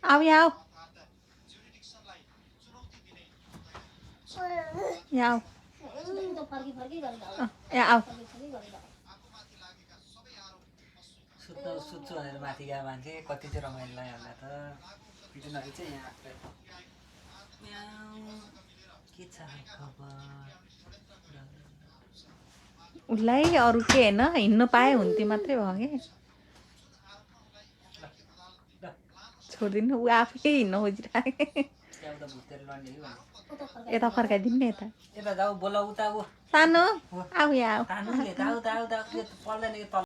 आओ यहाँ आओ यहाँ आओ यहाँ आओ सुत्छु भनेर माथि गएको मान्छे कति चाहिँ रमाइलो लाग्यो होला त बिजुनहरू चाहिँ यहाँ के छ खबर उसलाई अरू के होइन हिँड्नु पाए हुन्थ्यो मात्रै भयो कि छोडिदिनु ऊ आफै हिँड्न खोजिरहेको यता फर्काइदिनु नि यता यता जाऊ बोला उता ऊ सानो आऊ यहाँ आऊ तानु यता उता उता पर्दैन